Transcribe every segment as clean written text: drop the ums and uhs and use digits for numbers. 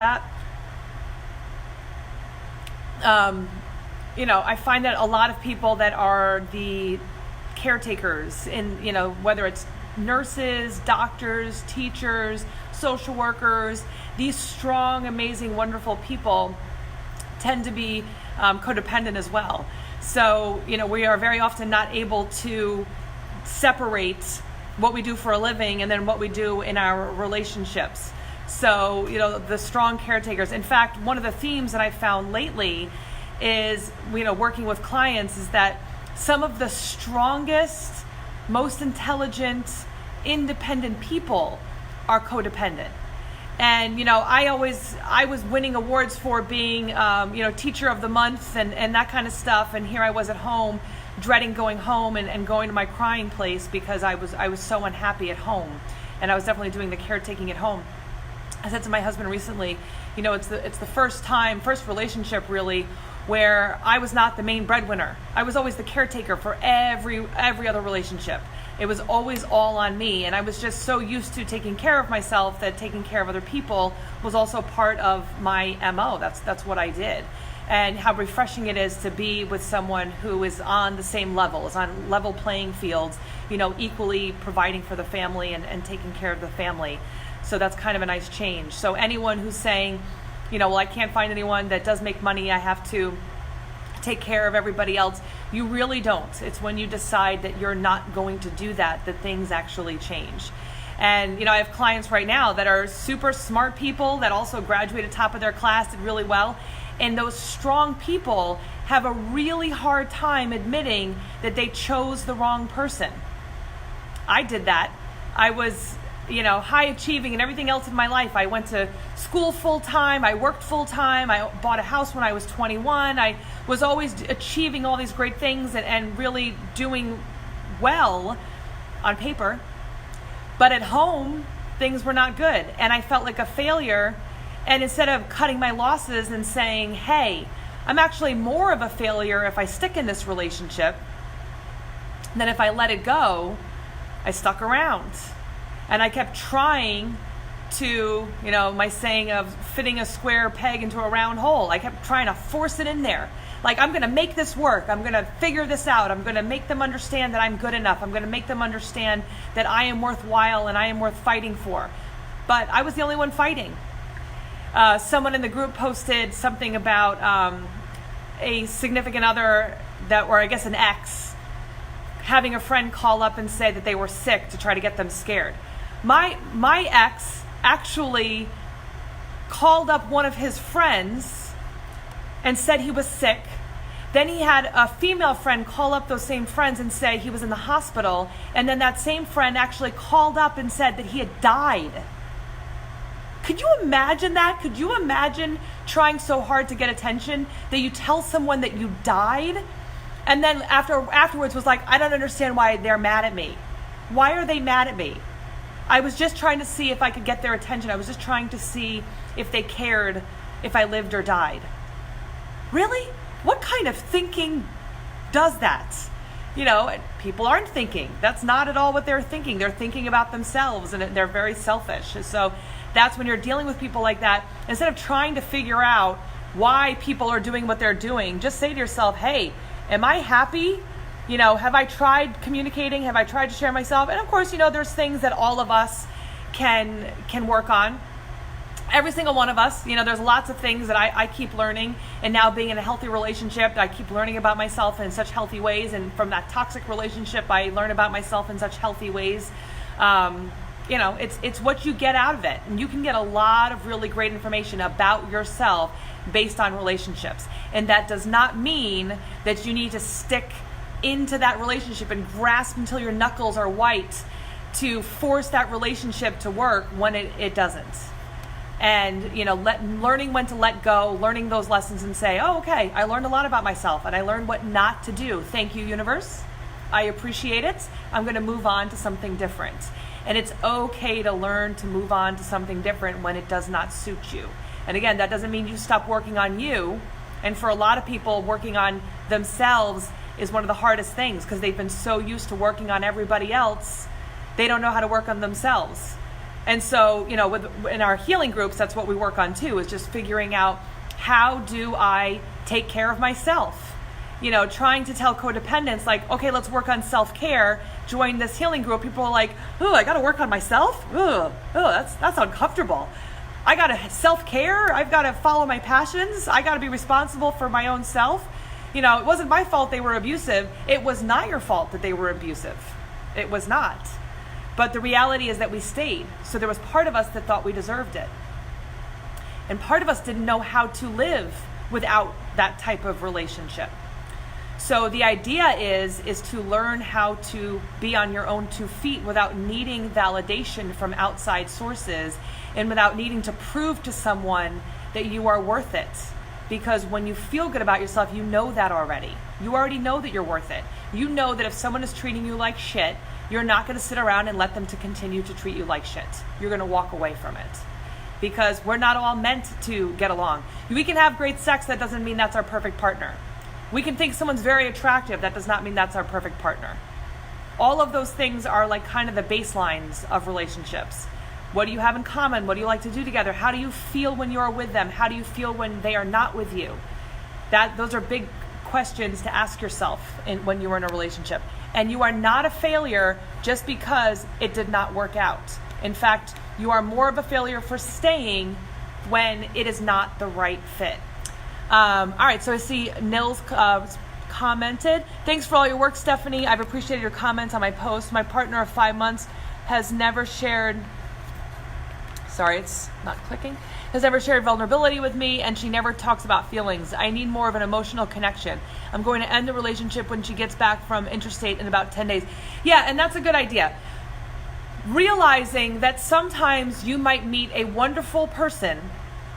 that. I find that a lot of people that are the caretakers in, whether it's nurses, doctors, teachers, social workers, these strong, amazing, wonderful people tend to be codependent as well. So, we are very often not able to separate what we do for a living and then what we do in our relationships. So, the strong caretakers. In fact, one of the themes that I've found lately is, working with clients, is that some of the strongest, most intelligent, independent people are codependent. And, I was winning awards for being, teacher of the month and that kind of stuff. And here I was at home dreading going home and going to my crying place because I was so unhappy at home. And I was definitely doing the caretaking at home. I said to my husband recently, it's the first relationship really where I was not the main breadwinner. I was always the caretaker for every other relationship. It was always all on me, and I was just so used to taking care of myself that taking care of other people was also part of my MO. That's what I did. And how refreshing it is to be with someone who is on the same level, is on level playing fields, equally providing for the family and taking care of the family. So that's kind of a nice change. So anyone who's saying, I can't find anyone that does make money, I have to take care of everybody else, you really don't. It's when you decide that you're not going to do that things actually change. And, I have clients right now that are super smart people that also graduated top of their class, did really well. And those strong people have a really hard time admitting that they chose the wrong person. I did that. I was high achieving and everything else in my life. I went to school full time. I worked full time. I bought a house when I was 21. I was always achieving all these great things and really doing well on paper. But at home, things were not good. And I felt like a failure. And instead of cutting my losses and saying, hey, I'm actually more of a failure if I stick in this relationship than if I let it go, I stuck around. And I kept trying to, my saying of fitting a square peg into a round hole. I kept trying to force it in there. Like, I'm going to make this work. I'm going to figure this out. I'm going to make them understand that I'm good enough. I'm going to make them understand that I am worthwhile and I am worth fighting for. But I was the only one fighting. Someone in the group posted something about a significant other or I guess an ex, having a friend call up and say that they were sick to try to get them scared. My ex actually called up one of his friends and said he was sick. Then he had a female friend call up those same friends and say he was in the hospital. And then that same friend actually called up and said that he had died. Could you imagine that? Could you imagine trying so hard to get attention that you tell someone that you died? And then afterwards was like, I don't understand why they're mad at me. Why are they mad at me? I was just trying to see if I could get their attention. I was just trying to see if they cared if I lived or died. Really? What kind of thinking does that? People aren't thinking. That's not at all what they're thinking. They're thinking about themselves, and they're very selfish. So that's when you're dealing with people like that. Instead of trying to figure out why people are doing what they're doing, just say to yourself, hey, am I happy? Have I tried communicating? Have I tried to share myself? And of course, there's things that all of us can work on. Every single one of us, there's lots of things that I keep learning. And now being in a healthy relationship, I keep learning about myself in such healthy ways. And from that toxic relationship, I learn about myself in such healthy ways. It's what you get out of it. And you can get a lot of really great information about yourself based on relationships. And that does not mean that you need to stick into that relationship and grasp until your knuckles are white to force that relationship to work when it doesn't. And learning when to let go, learning those lessons and say, oh, okay, I learned a lot about myself and I learned what not to do. Thank you, universe. I appreciate it. I'm going to move on to something different. And it's okay to learn to move on to something different when it does not suit you. And again, that doesn't mean you stop working on you. And for a lot of people, working on themselves is one of the hardest things because they've been so used to working on everybody else, they don't know how to work on themselves. And so, in our healing groups, that's what we work on too, is just figuring out, how do I take care of myself? Trying to tell codependents, like, okay, let's work on self-care. Join this healing group. People are like, oh, I got to work on myself? Oh, that's uncomfortable. I got to self-care. I've got to follow my passions. I got to be responsible for my own self. It wasn't my fault they were abusive. It was not your fault that they were abusive. It was not. But the reality is that we stayed. So there was part of us that thought we deserved it. And part of us didn't know how to live without that type of relationship. So the idea is to learn how to be on your own 2 feet without needing validation from outside sources and without needing to prove to someone that you are worth it. Because when you feel good about yourself, you know that already. You already know that you're worth it. You know that if someone is treating you like shit, you're not going to sit around and let them to continue to treat you like shit. You're going to walk away from it. Because we're not all meant to get along. We can have great sex, that doesn't mean that's our perfect partner. We can think someone's very attractive, that does not mean that's our perfect partner. All of those things are like kind of the baselines of relationships. What do you have in common? What do you like to do together? How do you feel when you're with them? How do you feel when they are not with you? Those are big questions to ask yourself when you're in a relationship. And you are not a failure just because it did not work out. In fact, you are more of a failure for staying when it is not the right fit. All right, so I see Nils commented. Thanks for all your work, Stephanie. I've appreciated your comments on my post. My partner of 5 months has never shared, has never shared vulnerability with me, and she never talks about feelings. I need more of an emotional connection. I'm going to end the relationship when she gets back from interstate in about 10 days. Yeah, and that's a good idea. Realizing that sometimes you might meet a wonderful person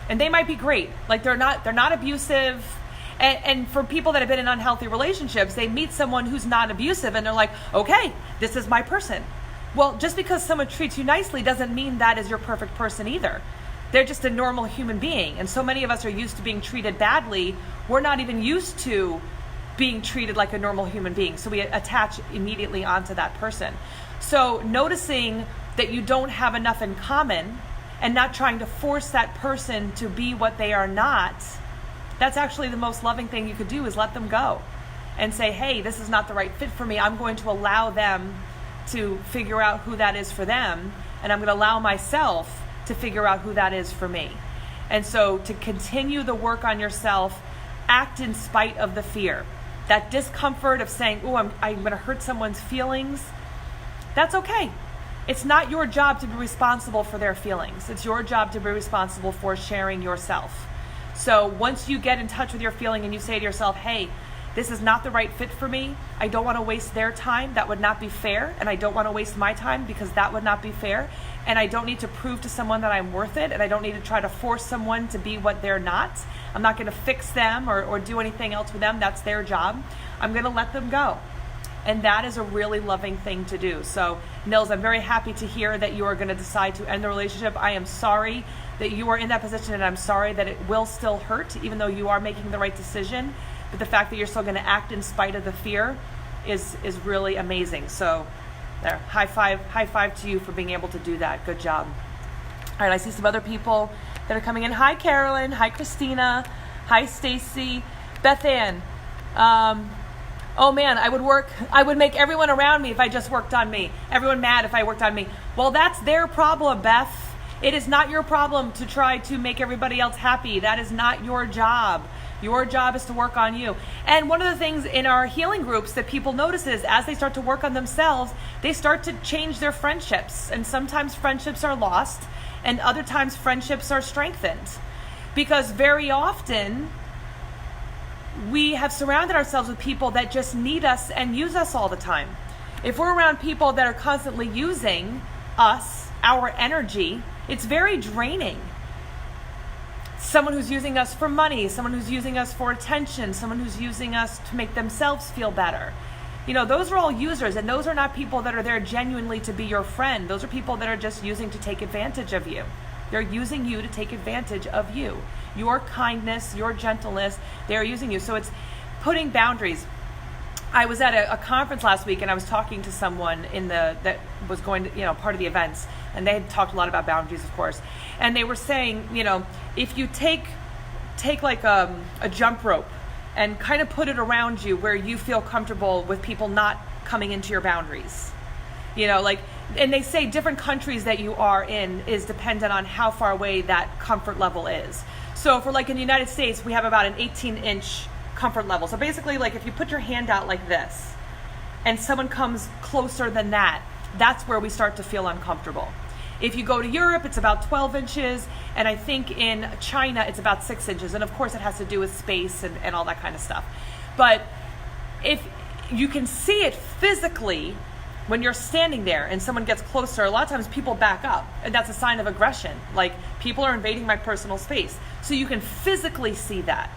and they might be great. Like they're not abusive. And for people that have been in unhealthy relationships, they meet someone who's not abusive and they're like, okay, this is my person. Well, just because someone treats you nicely doesn't mean that is your perfect person either. They're just a normal human being. And so many of us are used to being treated badly. We're not even used to being treated like a normal human being. So we attach immediately onto that person. So noticing that you don't have enough in common and not trying to force that person to be what they are not, that's actually the most loving thing you could do, is let them go and say, hey, this is not the right fit for me. I'm going to allow them to figure out who that is for them, and I'm going to allow myself to figure out who that is for me. And so to continue the work on yourself, act in spite of the fear. That discomfort of saying, oh, I'm going to hurt someone's feelings, that's okay. It's not your job to be responsible for their feelings. It's your job to be responsible for sharing yourself. So once you get in touch with your feeling and you say to yourself, hey, this is not the right fit for me. I don't want to waste their time. That would not be fair. And I don't want to waste my time because that would not be fair. And I don't need to prove to someone that I'm worth it. And I don't need to try to force someone to be what they're not. I'm not going to fix them or do anything else with them. That's their job. I'm going to let them go. And that is a really loving thing to do. So, Nils, I'm very happy to hear that you are going to decide to end the relationship. I am sorry that you are in that position, and I'm sorry that it will still hurt, even though you are making the right decision. But the fact that you're still going to act in spite of the fear is really amazing. So, there, high five to you for being able to do that. Good job. All right, I see some other people that are coming in. Hi, Carolyn. Hi, Christina. Hi, Stacy. Beth Ann. Oh man, I would make everyone around me if I just worked on me. Everyone mad if I worked on me. Well, that's their problem, Beth. It is not your problem to try to make everybody else happy. That is not your job. Your job is to work on you. And one of the things in our healing groups that people notice is as they start to work on themselves, they start to change their friendships. And sometimes friendships are lost, and other times friendships are strengthened. Because very often, we have surrounded ourselves with people that just need us and use us all the time. If we're around people that are constantly using us, our energy, it's very draining. Someone who's using us for money, someone who's using us for attention, someone who's using us to make themselves feel better. You know, those are all users, and those are not people that are there genuinely to be your friend. Those are people that are just using to take advantage of you. They're using you to take advantage of you. Your kindness, your gentleness, they're using you. So it's putting boundaries. I was at a conference last week, and I was talking to someone that was going to, part of the events and they had talked a lot about boundaries, of course. And they were saying, if you take like a jump rope and kind of put it around you where you feel comfortable with people not coming into your boundaries, and they say different countries that you are in is dependent on how far away that comfort level is. So for like in the United States, we have about an 18-inch comfort level. So basically, like if you put your hand out like this and someone comes closer than that, that's where we start to feel uncomfortable. If you go to Europe, it's about 12 inches, and I think in China, it's about 6 inches. And of course, it has to do with space and all that kind of stuff. But if you can see it physically, when you're standing there and someone gets closer, a lot of times people back up, and that's a sign of aggression. Like, people are invading my personal space. So you can physically see that.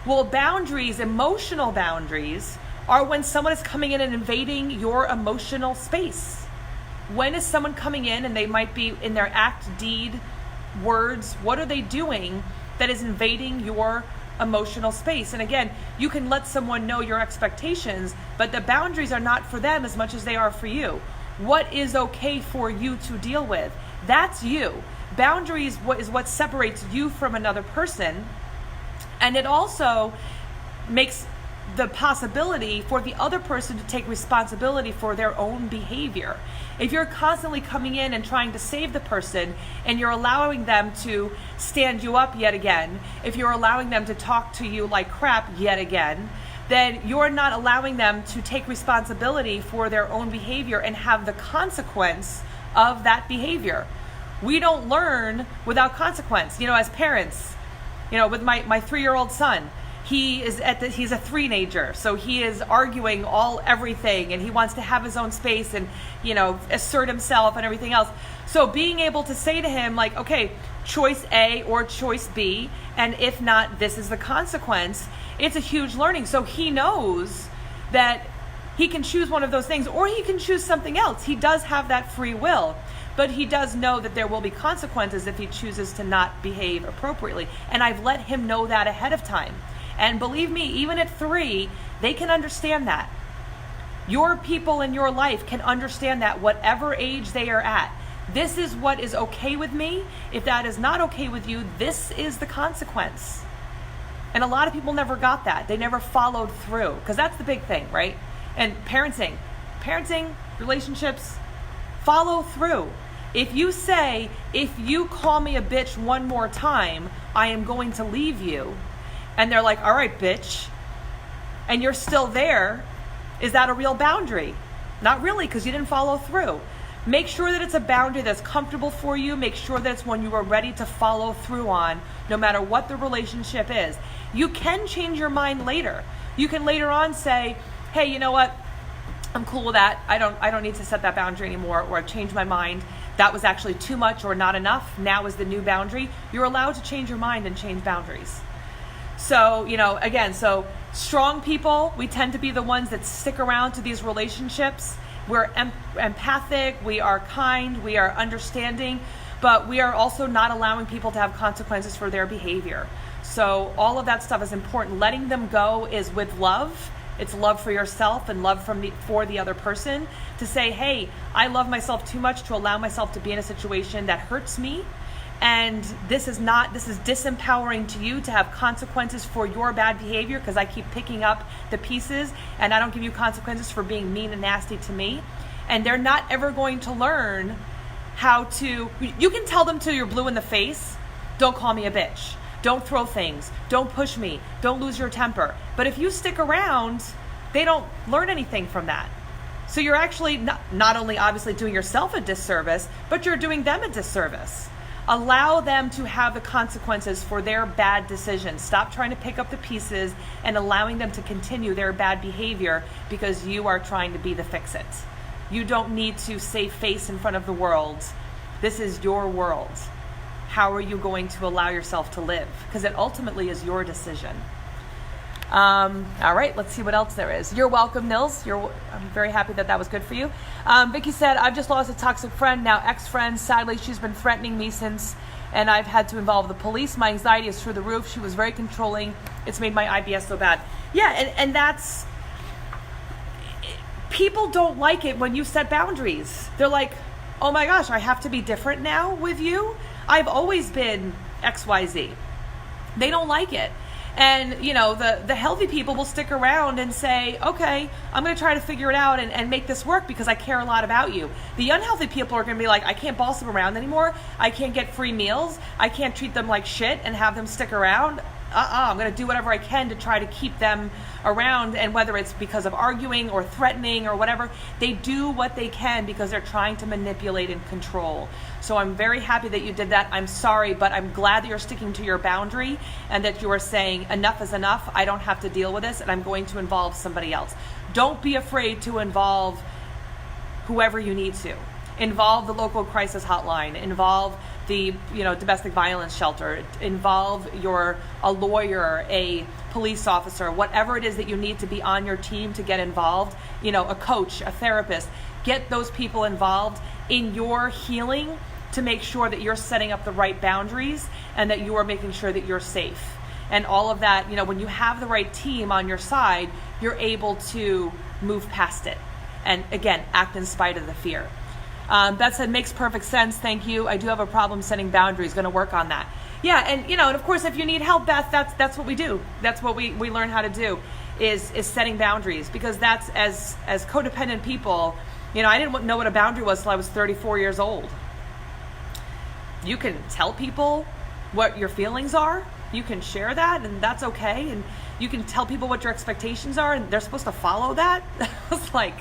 Well, boundaries, emotional boundaries, are when someone is coming in and invading your emotional space. When is someone coming in and they might be in their act, deed, words, what are they doing that is invading your emotional space? And again, you can let someone know your expectations, but the boundaries are not for them as much as they are for you. What is okay for you to deal with? That's you. Boundaries is what separates you from another person, and it also makes the possibility for the other person to take responsibility for their own behavior. If you're constantly coming in and trying to save the person, and you're allowing them to stand you up yet again, if you're allowing them to talk to you like crap yet again, then you're not allowing them to take responsibility for their own behavior and have the consequence of that behavior. We don't learn without consequence. As parents, with my 3-year-old son, he's a three-nager, so he is arguing everything, and he wants to have his own space and, assert himself and everything else. So being able to say to him, like, okay, choice A or choice B, and if not, this is the consequence, it's a huge learning. So he knows that he can choose one of those things, or he can choose something else. He does have that free will, but he does know that there will be consequences if he chooses to not behave appropriately. And I've let him know that ahead of time. And believe me, even at 3, they can understand that. Your people in your life can understand that, whatever age they are at. This is what is okay with me. If that is not okay with you, this is the consequence. And a lot of people never got that. They never followed through, because that's the big thing, right? And parenting, relationships, follow through. If you say, if you call me a bitch one more time, I am going to leave you, and they're like, all right, bitch, and you're still there, is that a real boundary? Not really, because you didn't follow through. Make sure that it's a boundary that's comfortable for you. Make sure that it's one you are ready to follow through on, no matter what the relationship is. You can change your mind later. You can later on say, hey, you know what? I'm cool with that. I don't need to set that boundary anymore, or I've changed my mind. That was actually too much or not enough. Now is the new boundary. You're allowed to change your mind and change boundaries. So, again, strong people, we tend to be the ones that stick around to these relationships. We're empathic, we are kind, we are understanding, but we are also not allowing people to have consequences for their behavior. So all of that stuff is important. Letting them go is with love. It's love for yourself and love for the other person, to say, hey, I love myself too much to allow myself to be in a situation that hurts me. And this is disempowering to you to have consequences for your bad behavior, because I keep picking up the pieces and I don't give you consequences for being mean and nasty to me. And they're not ever going to learn how to, you can tell them till you're blue in the face, don't call me a bitch, don't throw things, don't push me, don't lose your temper. But if you stick around, they don't learn anything from that. So you're actually not only obviously doing yourself a disservice, but you're doing them a disservice. Allow them to have the consequences for their bad decisions. Stop trying to pick up the pieces and allowing them to continue their bad behavior because you are trying to be the fix-it. You don't need to save face in front of the world. This is your world. How are you going to allow yourself to live? Because it ultimately is your decision. All right, let's see what else there is. You're welcome, Nils. I'm very happy that was good for you. Vicky said, I've just lost a toxic friend, now ex-friend. Sadly, she's been threatening me since, and I've had to involve the police. My anxiety is through the roof. She was very controlling. It's made my IBS so bad. Yeah, and that's, people don't like it when you set boundaries. They're like, oh my gosh, I have to be different now with you. I've always been XYZ. They don't like it. And, you know, the healthy people will stick around and say, okay, I'm going to try to figure it out and make this work because I care a lot about you. The unhealthy people are going to be like, I can't boss them around anymore. I can't get free meals. I can't treat them like shit and have them stick around. I'm going to do whatever I can to try to keep them around. And whether it's because of arguing or threatening or whatever, they do what they can because they're trying to manipulate and control. So I'm very happy that you did that. I'm sorry, but I'm glad that you're sticking to your boundary and that you are saying enough is enough. I don't have to deal with this and I'm going to involve somebody else. Don't be afraid to involve whoever you need to. Involve the local crisis hotline, involve the domestic violence shelter, involve a lawyer, a police officer, whatever it is that you need to be on your team to get involved, a coach, a therapist. Get those people involved in your healing to make sure that you're setting up the right boundaries and that you are making sure that you're safe. And all of that, when you have the right team on your side, you're able to move past it. And again, act in spite of the fear. Beth said, makes perfect sense. Thank you. I do have a problem setting boundaries. Going to work on that. Yeah. And, and of course, if you need help, Beth, that's what we do. That's what we learn how to do is setting boundaries, because that's as codependent people, I didn't know what a boundary was till I was 34 years old. You can tell people what your feelings are. You can share that, and that's okay. And you can tell people what your expectations are, and they're supposed to follow that. I was like,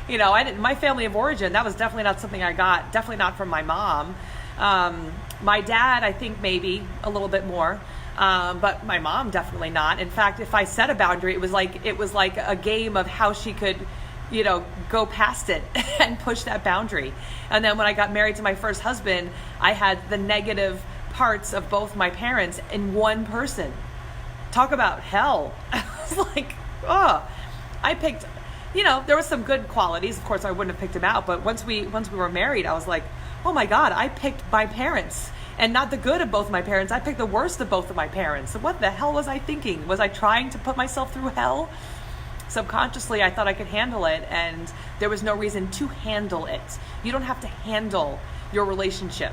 my family of origin, that was definitely not something I got. Definitely not from my mom. My dad, I think maybe a little bit more, but my mom definitely not. In fact, if I set a boundary, it was like a game of how she could, go past it and push that boundary. And then when I got married to my first husband, I had the negative parts of both my parents in one person. Talk about hell. I was like, I picked. There was some good qualities. Of course, I wouldn't have picked him out. But once we were married, I was like, oh my God, I picked my parents. And not the good of both my parents. I picked the worst of both of my parents. So what the hell was I thinking? Was I trying to put myself through hell? Subconsciously, I thought I could handle it. And there was no reason to handle it. You don't have to handle your relationship.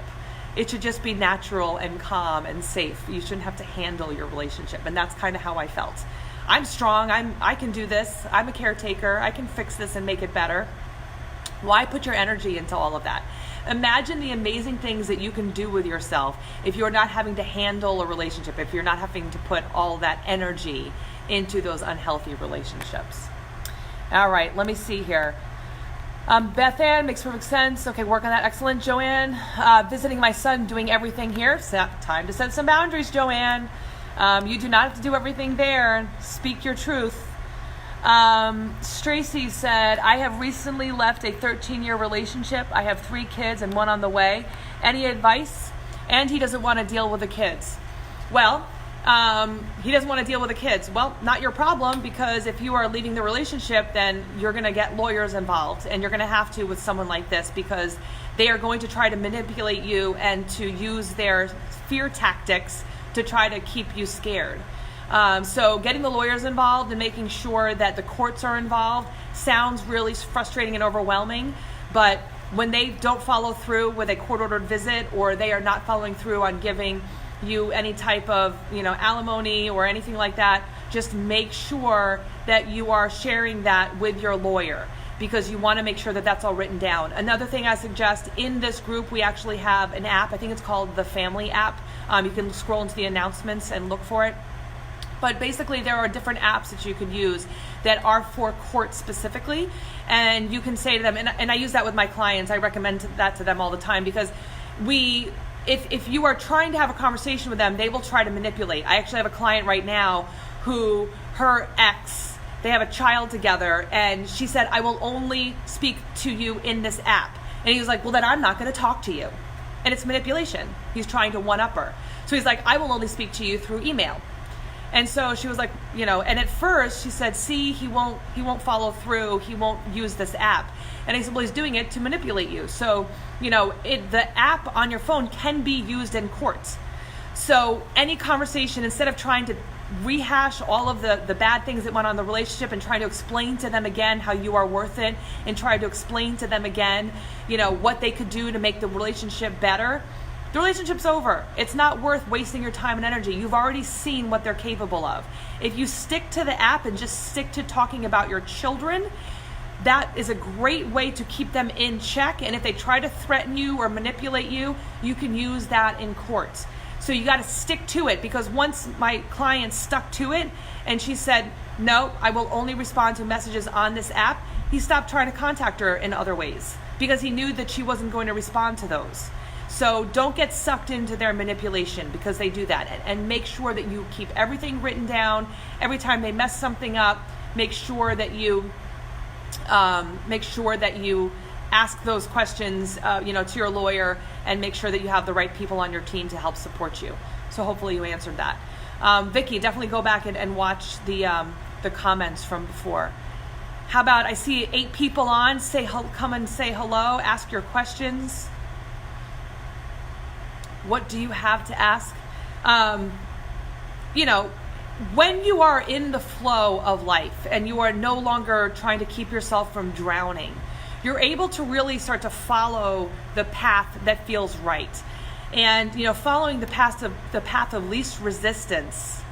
It should just be natural and calm and safe. You shouldn't have to handle your relationship. And that's kind of how I felt. I'm strong, I can do this, I'm a caretaker, I can fix this and make it better. Why put your energy into all of that? Imagine the amazing things that you can do with yourself if you're not having to handle a relationship, if you're not having to put all that energy into those unhealthy relationships. All right, let me see here. Beth Ann, makes perfect sense. Okay, work on that. Excellent. Joanne, visiting my son, doing everything here. Time to set some boundaries, Joanne. You do not have to do everything there. Speak your truth. Stracy said, I have recently left a 13-year relationship. I have 3 kids and 1 on the way. Any advice? And he doesn't want to deal with the kids. Well, he doesn't want to deal with the kids. Well, not your problem, because if you are leaving the relationship, then you're going to get lawyers involved, and you're going to have to with someone like this, because they are going to try to manipulate you and to use their fear tactics to try to keep you scared. So getting the lawyers involved and making sure that the courts are involved sounds really frustrating and overwhelming, but when they don't follow through with a court-ordered visit, or they are not following through on giving you any type of alimony or anything like that, just make sure that you are sharing that with your lawyer, because you want to make sure that that's all written down. Another thing I suggest, in this group we actually have an app. I think it's called the Family app. You can scroll into the announcements and look for it. But basically there are different apps that you could use that are for court specifically, and you can say to them, and I use that with my clients, I recommend that to them all the time, because if you are trying to have a conversation with them, they will try to manipulate. I actually have a client right now who, her ex, they have a child together, and she said, I will only speak to you in this app. And he was like, well, then I'm not going to talk to you. And it's manipulation. He's trying to one-up her. So he's like, I will only speak to you through email. And so she was like, and at first she said, see, he won't follow through. He won't use this app. And I said, well, he's doing it to manipulate you. So, the app on your phone can be used in courts. So any conversation, instead of trying to rehash all of the bad things that went on in the relationship and trying to explain to them again how you are worth it, and try to explain to them again, what they could do to make the relationship better, the relationship's over. It's not worth wasting your time and energy. You've already seen what they're capable of. If you stick to the app and just stick to talking about your children, that is a great way to keep them in check. And if they try to threaten you or manipulate you, you can use that in court. So you got to stick to it, because once my client stuck to it and she said, no, I will only respond to messages on this app, he stopped trying to contact her in other ways because he knew that she wasn't going to respond to those. So don't get sucked into their manipulation, because they do that. And make sure that you keep everything written down. Every time they mess something up, make sure that you ask those questions, to your lawyer, and make sure that you have the right people on your team to help support you. So hopefully you answered that. Vicky, definitely go back and watch the comments from before. How about, I see 8 people on. Come and say hello. Ask your questions. What do you have to ask? When you are in the flow of life and you are no longer trying to keep yourself from drowning, you're able to really start to follow the path that feels right. And following the path of least resistance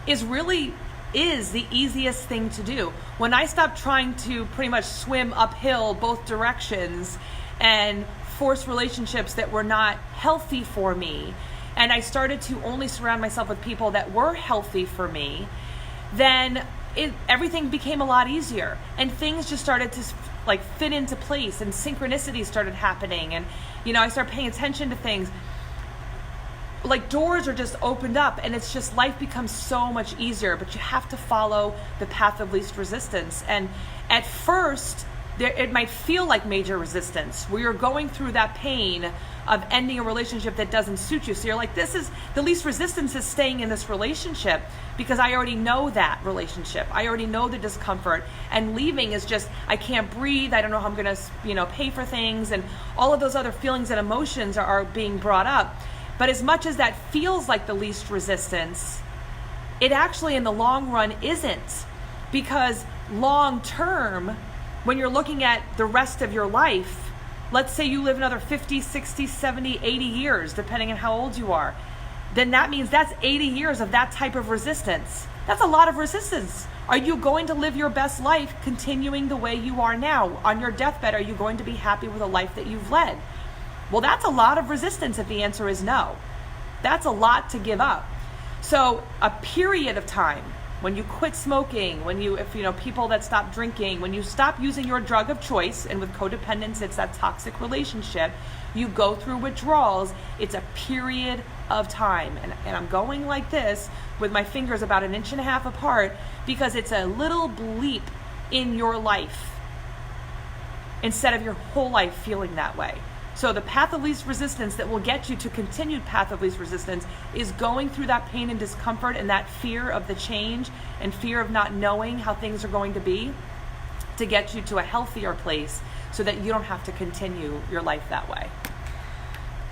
is the easiest thing to do. When I stopped trying to pretty much swim uphill both directions and force relationships that were not healthy for me, and I started to only surround myself with people that were healthy for me, then everything became a lot easier, and things just started to fit into place, and synchronicities started happening, and I started paying attention to things. Doors are just opened up, and it's just, life becomes so much easier. But you have to follow the path of least resistance. And at first, it might feel like major resistance, where you're going through that pain of ending a relationship that doesn't suit you. So you're like, this is the least resistance, is staying in this relationship because I already know that relationship. I already know the discomfort, and leaving is just, I can't breathe. I don't know how I'm going to, pay for things, and all of those other feelings and emotions are being brought up. But as much as that feels like the least resistance, it actually in the long run isn't, because long term, when you're looking at the rest of your life, let's say you live another 50, 60, 70, 80 years, depending on how old you are, then that means that's 80 years of that type of resistance. That's a lot of resistance. Are you going to live your best life continuing the way you are now? On your deathbed, are you going to be happy with the life that you've led? Well, that's a lot of resistance if the answer is no. That's a lot to give up. So a period of time, when you quit smoking, people that stop drinking, when you stop using your drug of choice, and with codependence, it's that toxic relationship, you go through withdrawals, it's a period of time. And I'm going like this with my fingers about 1.5 inches apart, because it's a little bleep in your life instead of your whole life feeling that way. So the path of least resistance that will get you to continued path of least resistance is going through that pain and discomfort and that fear of the change and fear of not knowing how things are going to be, to get you to a healthier place so that you don't have to continue your life that way.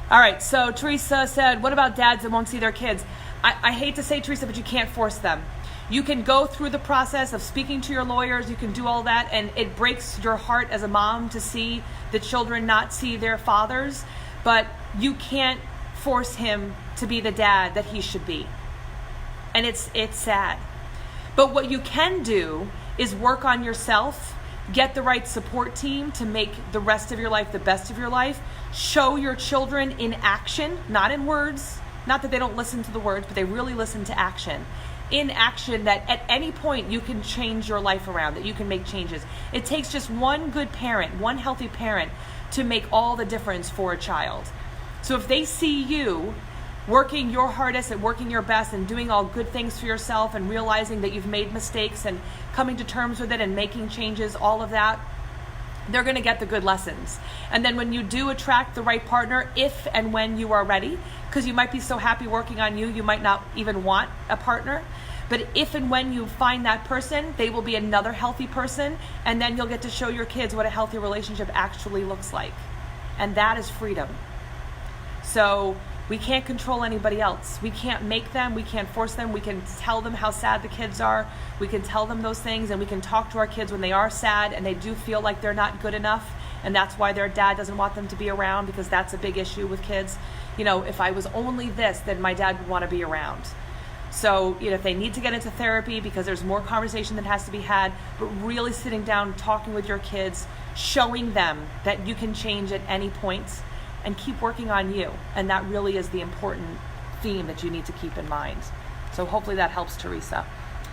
All right, so Teresa said, what about dads that won't see their kids? I hate to say, Teresa, but you can't force them. You can go through the process of speaking to your lawyers, you can do all that, and it breaks your heart as a mom to see the children not see their fathers, but you can't force him to be the dad that he should be. And it's sad. But what you can do is work on yourself, get the right support team to make the rest of your life the best of your life, show your children in action, not in words, not that they don't listen to the words, but they really listen to action. In action, that at any point you can change your life around, that you can make changes. It takes just one good parent, one healthy parent, to make all the difference for a child. So if they see you working your hardest and working your best and doing all good things for yourself and realizing that you've made mistakes and coming to terms with it and making changes, all of that, they're going to get the good lessons. And then when you do attract the right partner, if and when you are ready, because you might be so happy working on you, you might not even want a partner. But if and when you find that person, they will be another healthy person, and then you'll get to show your kids what a healthy relationship actually looks like. And that is freedom. So We can't control anybody else. We can't make them, we can't force them. We can tell them how sad the kids are. We can tell them those things, and we can talk to our kids when they are sad and they do feel like they're not good enough, and that's why their dad doesn't want them to be around, because that's a big issue with kids. If I was only this, then my dad would want to be around. So, if they need to get into therapy because there's more conversation that has to be had, but really sitting down, talking with your kids, showing them that you can change at any point, and keep working on you. And that really is the important theme that you need to keep in mind. So hopefully that helps, Teresa.